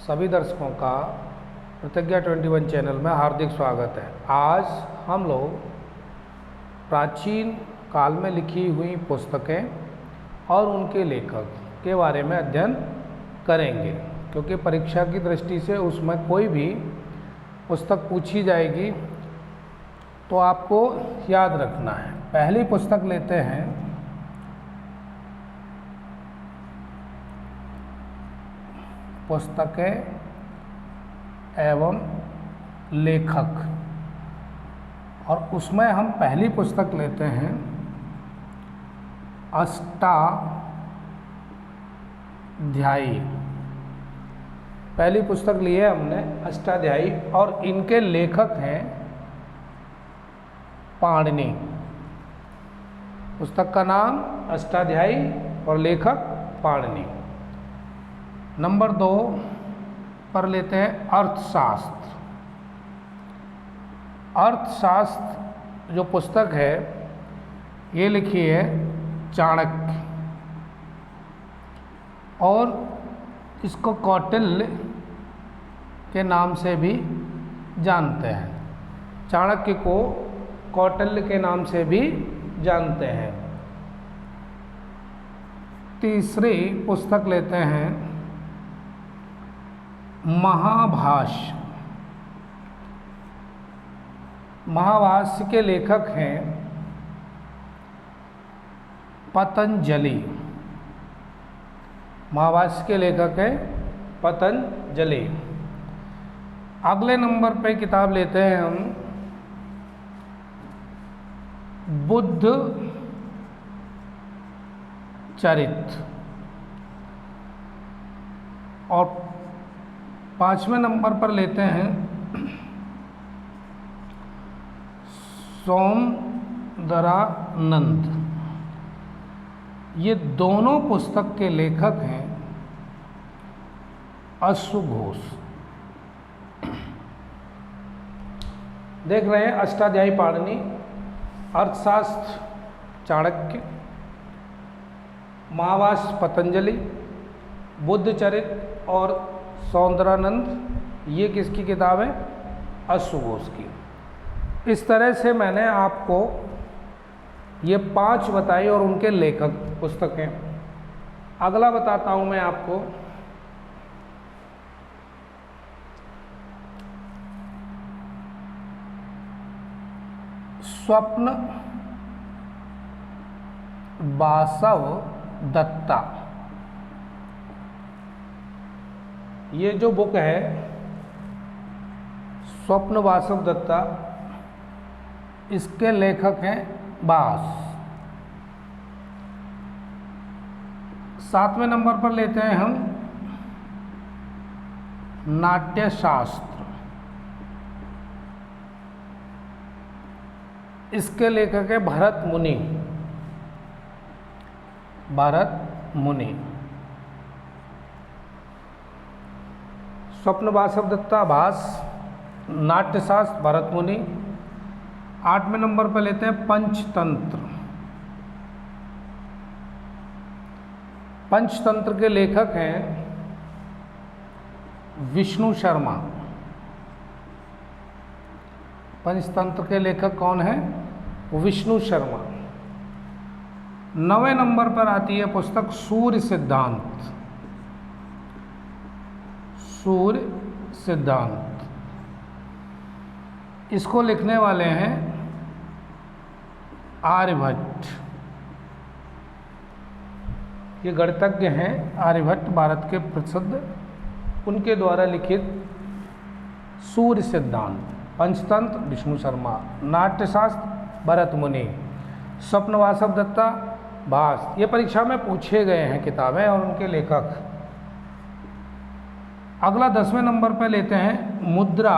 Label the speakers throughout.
Speaker 1: सभी दर्शकों का प्रतिज्ञा 21 चैनल में हार्दिक स्वागत है। आज हम लोग प्राचीन काल में लिखी हुई पुस्तकें और उनके लेखक के बारे में अध्ययन करेंगे, क्योंकि परीक्षा की दृष्टि से उसमें कोई भी पुस्तक पूछी जाएगी तो आपको याद रखना है। पहली पुस्तक लेते हैं पुस्तकें एवं लेखक, और उसमें हम पहली पुस्तक लेते हैं अष्टाध्यायी। पहली पुस्तक ली है हमने अष्टाध्यायी, और इनके लेखक हैं पाणिनि। पुस्तक का नाम अष्टाध्यायी और लेखक पाणिनि। नंबर 2 पर लेते हैं अर्थशास्त्र। अर्थशास्त्र जो पुस्तक है ये लिखी है चाणक्य, और इसको कौटिल्य के नाम से भी जानते हैं। चाणक्य को कौटिल्य के नाम से भी जानते हैं। तीसरी पुस्तक लेते हैं महाभाष्य। महाभाष्य के लेखक हैं पतंजलि। महाभाष्य के लेखक हैं पतंजलि। अगले नंबर पे किताब लेते हैं हम बुद्ध चरित्र, और 5वें नंबर पर लेते हैं सौंदरानंद। ये दोनों पुस्तक के लेखक हैं अश्वघोष। देख रहे हैं अष्टाध्यायी पाणिनि, अर्थशास्त्र चाणक्य, महाभाष्य पतंजलि, बुद्ध चरित्र और सौंदरानंद, ये किसकी किताब है? अश्वघोष की। इस तरह से मैंने आपको ये 5 बताई और उनके लेखक पुस्तकें। अगला बताता हूं मैं आपको स्वप्न वासव दत्ता। ये जो बुक है स्वप्न वासव दत्ता, इसके लेखक हैं बास। 7वें नंबर पर लेते हैं हम नाट्यशास्त्र। इसके लेखक है भरत मुनि। भरत मुनि। स्वप्न वासव दत्ता भास, नाट्यशास्त्र भरत मुनि। 8वें नंबर पर लेते हैं पंचतंत्र। पंचतंत्र के लेखक हैं विष्णु शर्मा। पंचतंत्र के लेखक कौन हैं? विष्णु शर्मा। 9वें नंबर पर आती है पुस्तक सूर्य सिद्धांत। सूर्य सिद्धांत, इसको लिखने वाले हैं आर्यभट्ट। ये गणितज्ञ हैं आर्यभट्ट, भारत के प्रसिद्ध, उनके द्वारा लिखित सूर्य सिद्धांत। पंचतंत्र विष्णु शर्मा, नाट्यशास्त्र भरत मुनि, स्वप्न वासव दत्ता भास। ये परीक्षा में पूछे गए हैं किताबें और उनके लेखक। अगला 10वें नंबर पर लेते हैं मुद्रा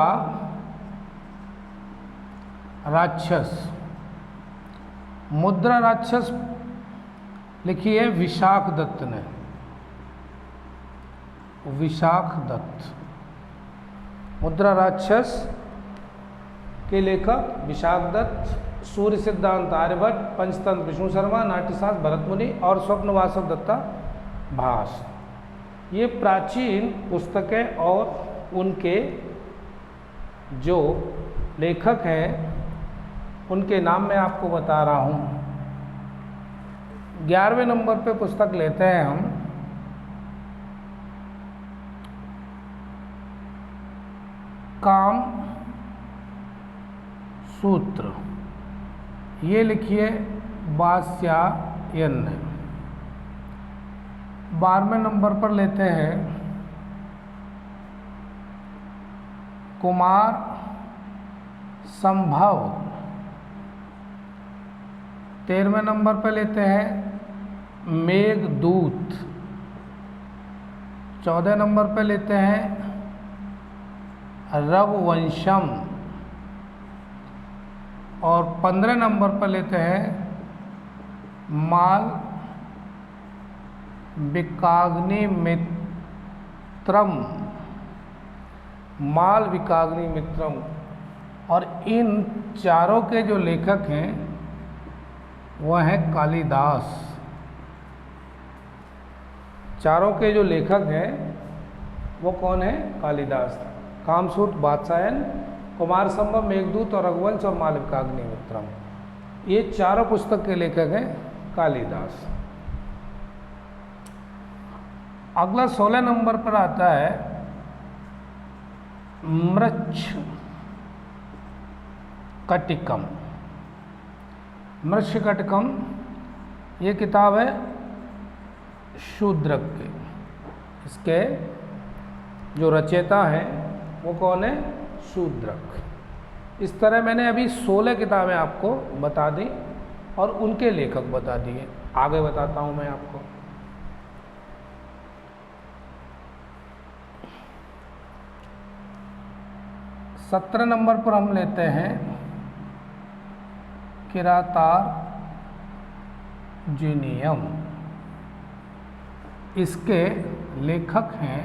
Speaker 1: राक्षस। मुद्रा राक्षस लिखी है विशाख दत्त ने। विशाख दत्त। मुद्रा राक्षस के लेखक विशाख दत्त, सूर्य सिद्धांत आर्यभट्ट, पंचतंत्र विष्णु शर्मा, नाट्यशास्त्र भरत मुनि और स्वप्न वासव दत्ता भास। ये प्राचीन पुस्तकें और उनके जो लेखक हैं उनके नाम मैं आपको बता रहा हूँ। 11वें नंबर पे पुस्तक लेते हैं हम काम सूत्र। ये लिखिए वात्स्यायन ने। 12वें नंबर पर लेते हैं कुमार संभव। 13वें नंबर पर लेते हैं मेघदूत। 14 नंबर पर लेते हैं रघुवंशम। और 15 नंबर पर लेते हैं माल विकाग्नि मित्रम। माल विकाग्नि मित्रम। और इन चारों के जो लेखक हैं वह हैं कालिदास। चारों के जो लेखक हैं वो कौन है? कालिदास। कामसूत्र, वात्स्यायन, कुमार संभव, मेघदूत और रघुवंश और माल विकाग्नि मित्रम, ये चारों पुस्तक के लेखक हैं कालिदास। अगला 16 नंबर पर आता है मृच्छकटिकम। मृच्छकटिकम ये किताब है शूद्रक के। इसके जो रचयिता हैं वो कौन है? शूद्रक। इस तरह मैंने अभी 16 किताबें आपको बता दी और उनके लेखक बता दिए। आगे बताता हूँ मैं आपको। सत्रह नंबर पर हम लेते हैं किरातार्जुनीयम। इसके लेखक हैं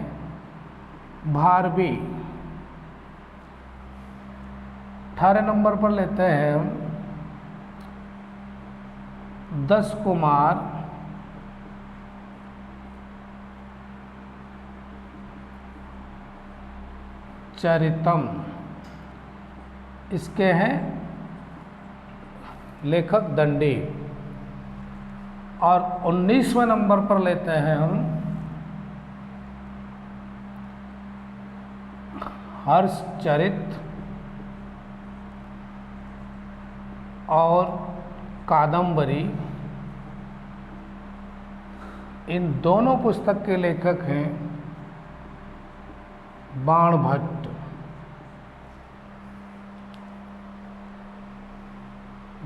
Speaker 1: भारवी। 18 नंबर पर लेते हैं हम 10 कुमार चरितम। इसके हैं लेखक दंडी। और 19वें नंबर पर लेते हैं हम हर्षचरित और कादंबरी। इन दोनों पुस्तक के लेखक हैं बाणभट्ट।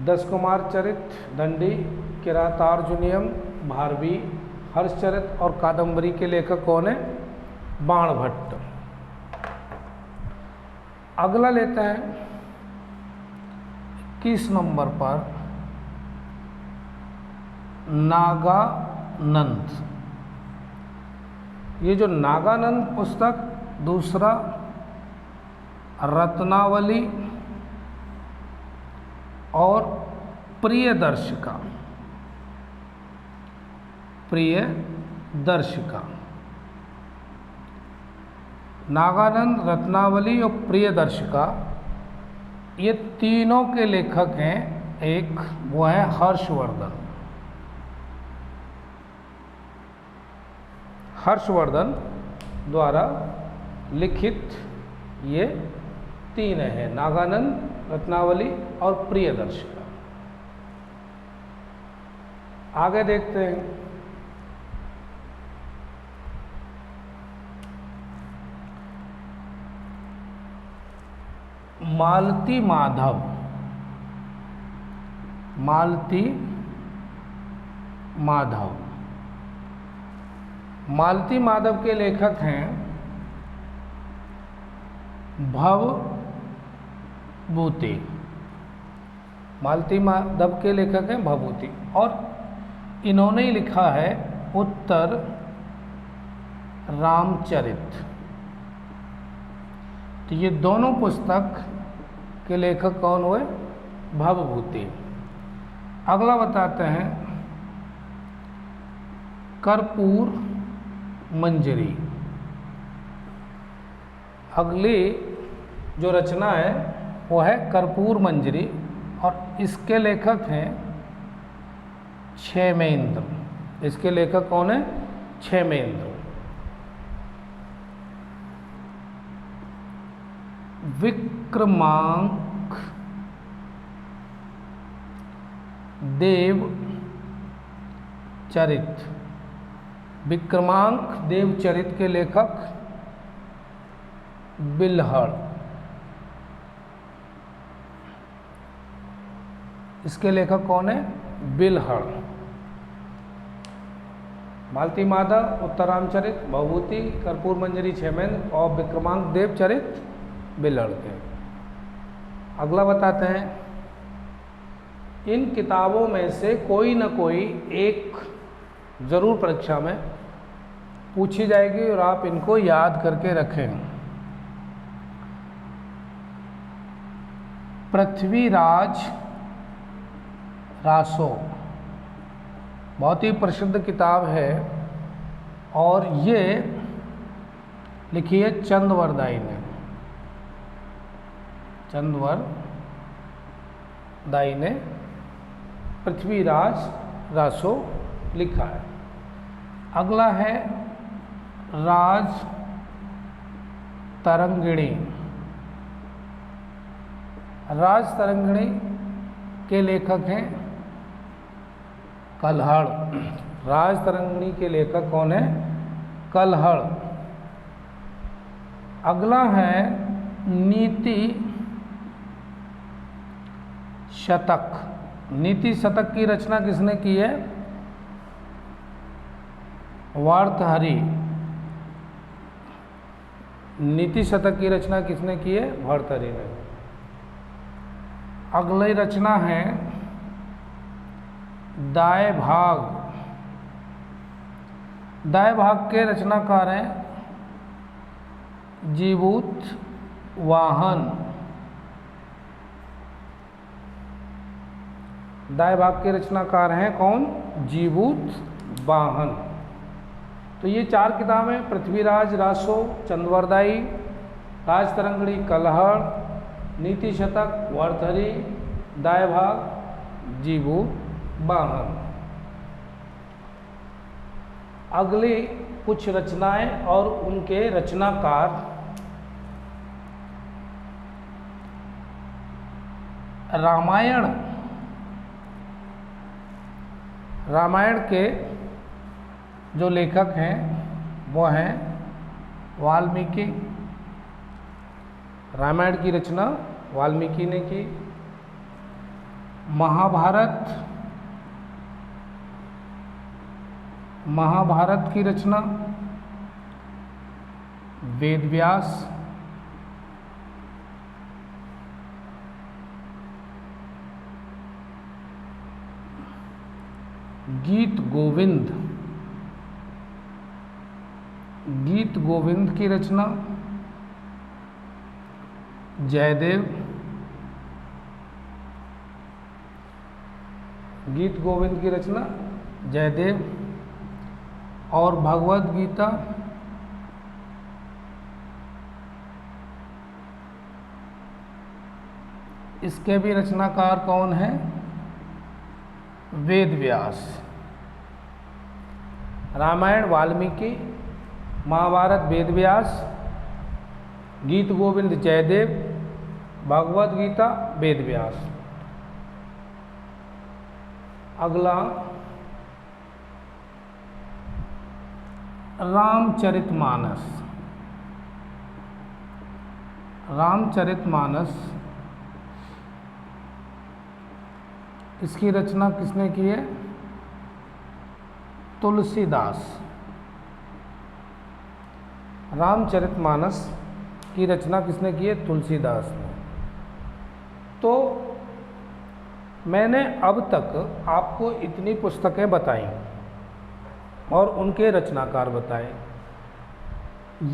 Speaker 1: 10 कुमार चरित दंडी, किरातार्जुनीयम भारवी, हर्षचरित और कादंबरी के लेखक कौन है? बाणभट्ट। अगला लेते हैं 21 नंबर पर नागानंद। ये जो नागानंद पुस्तक, दूसरा रत्नावली और प्रियदर्शिका। प्रियदर्शिका, नागानंद, रत्नावली और प्रियदर्शिका, ये तीनों के लेखक हैं एक, वो है हर्षवर्धन। हर्षवर्धन द्वारा लिखित ये तीन हैं, नागानंद, रत्नावली और प्रियदर्शिका। आगे देखते हैं मालती माधव। मालती माधव, मालती माधव के लेखक हैं भवभूति। मालती माधव के लेखक हैं भवभूति और इन्होंने ही लिखा है उत्तर रामचरित। तो ये दोनों पुस्तक के लेखक कौन हुए? भवभूति। अगला बताते हैं कर्पूर मंजरी। अगली जो रचना है वो है कर्पूर मंजरी और इसके लेखक हैं क्षेमेंद्र। इसके लेखक कौन है? क्षेमेंद्र। विक्रमांक देव चरित। विक्रमांक देव चरित के लेखक बिल्हड़। इसके लेखक कौन है? बिल्हड़। मालती माधव उत्तरामचरित भवभूति कर्पूर मंजरी क्षेमेंद्र और विक्रमांक देव चरित बिल्हड़ के। अगला बताते हैं, इन किताबों में से कोई न कोई एक जरूर परीक्षा में पूछी जाएगी और आप इनको याद करके रखें। पृथ्वीराज रासो बहुत ही प्रसिद्ध किताब है और ये लिखी है चंद्रवरदाई ने। चंद्रवरदाई ने पृथ्वीराज रासो लिखा है। अगला है राज तरंगिणी। राज तरंगिणी के लेखक हैं कल्हड़। राज तरंगिणी के लेखक कौन है? कल्हड़। अगला है नीति शतक। नीति शतक की रचना किसने की है? भर्तृहरि। नीति शतक की रचना किसने की है? भर्तृहरि ने। अगली रचना है दाय भाग। दाय भाग के रचनाकार हैं जीवूत वाहन। दाय भाग के रचनाकार हैं कौन? जीवूत वाहन। तो ये चार किताबें पृथ्वीराज रासो, चंद्रवरदाई, राज तरंगिणी कल्हड़, नीति शतक भर्तृहरि, दाय भाग जीवूत वाहन। अगली कुछ रचनाएं और उनके रचनाकार। रामायण। रामायण के जो लेखक हैं वो हैं वाल्मीकि। रामायण की रचना वाल्मीकि ने की। महाभारत की रचना वेदव्यास। गीत गोविंद। गीत गोविंद की रचना जयदेव। गीत गोविंद की रचना जयदेव। और भगवद गीता इसके भी रचनाकार कौन है? वेदव्यास। रामायण वाल्मीकि, महाभारत वेदव्यास, गीत गोविंद जयदेव, भगवद गीता वेदव्यास। अगला रामचरितमानस। रामचरितमानस इसकी रचना किसने की है? तुलसीदास। रामचरितमानस की रचना किसने की है? तुलसीदास ने। तो मैंने अब तक आपको इतनी पुस्तकें बताई और उनके रचनाकार बताए।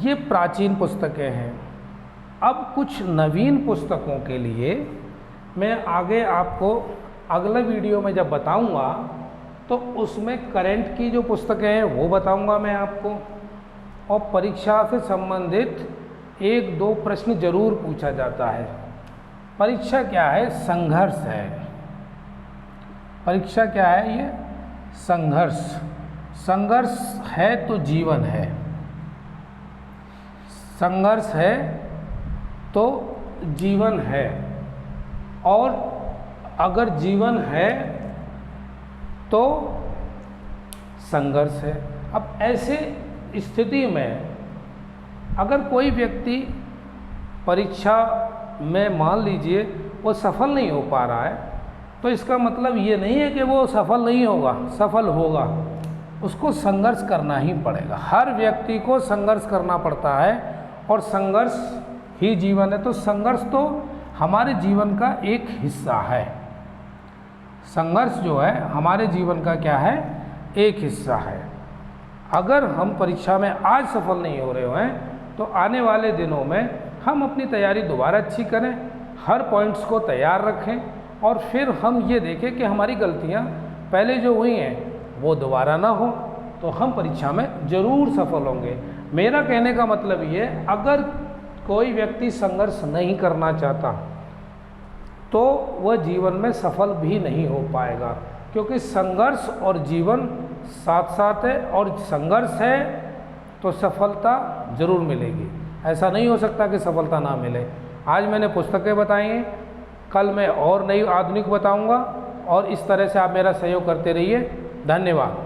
Speaker 1: ये प्राचीन पुस्तकें हैं। अब कुछ नवीन पुस्तकों के लिए मैं आगे आपको अगले वीडियो में जब बताऊंगा तो उसमें करंट की जो पुस्तकें हैं वो बताऊंगा मैं आपको। और परीक्षा से संबंधित एक दो प्रश्न जरूर पूछा जाता है। परीक्षा क्या है? संघर्ष है। परीक्षा क्या है? ये संघर्ष। संघर्ष है तो जीवन है। संघर्ष है तो जीवन है। और अगर जीवन है तो संघर्ष है। अब ऐसे स्थिति में अगर कोई व्यक्ति परीक्षा में मान लीजिए वो सफल नहीं हो पा रहा है, तो इसका मतलब ये नहीं है कि वो सफल नहीं होगा, सफल होगा। उसको संघर्ष करना ही पड़ेगा। हर व्यक्ति को संघर्ष करना पड़ता है और संघर्ष ही जीवन है। तो संघर्ष तो हमारे जीवन का एक हिस्सा है। संघर्ष जो है हमारे जीवन का क्या है? एक हिस्सा है। अगर हम परीक्षा में आज सफल नहीं हो रहे हैं तो आने वाले दिनों में हम अपनी तैयारी दोबारा अच्छी करें, हर पॉइंट्स को तैयार रखें और फिर हम ये देखें कि हमारी गलतियाँ पहले जो हुई हैं वो दोबारा ना हो, तो हम परीक्षा में ज़रूर सफल होंगे। मेरा कहने का मतलब ये, अगर कोई व्यक्ति संघर्ष नहीं करना चाहता तो वह जीवन में सफल भी नहीं हो पाएगा, क्योंकि संघर्ष और जीवन साथ साथ है। और संघर्ष है तो सफलता ज़रूर मिलेगी। ऐसा नहीं हो सकता कि सफलता ना मिले। आज मैंने पुस्तकें बताई हैं, कल मैं और नई आधुनिक बताऊंगा, और इस तरह से आप मेरा सहयोग करते रहिए। धन्यवाद।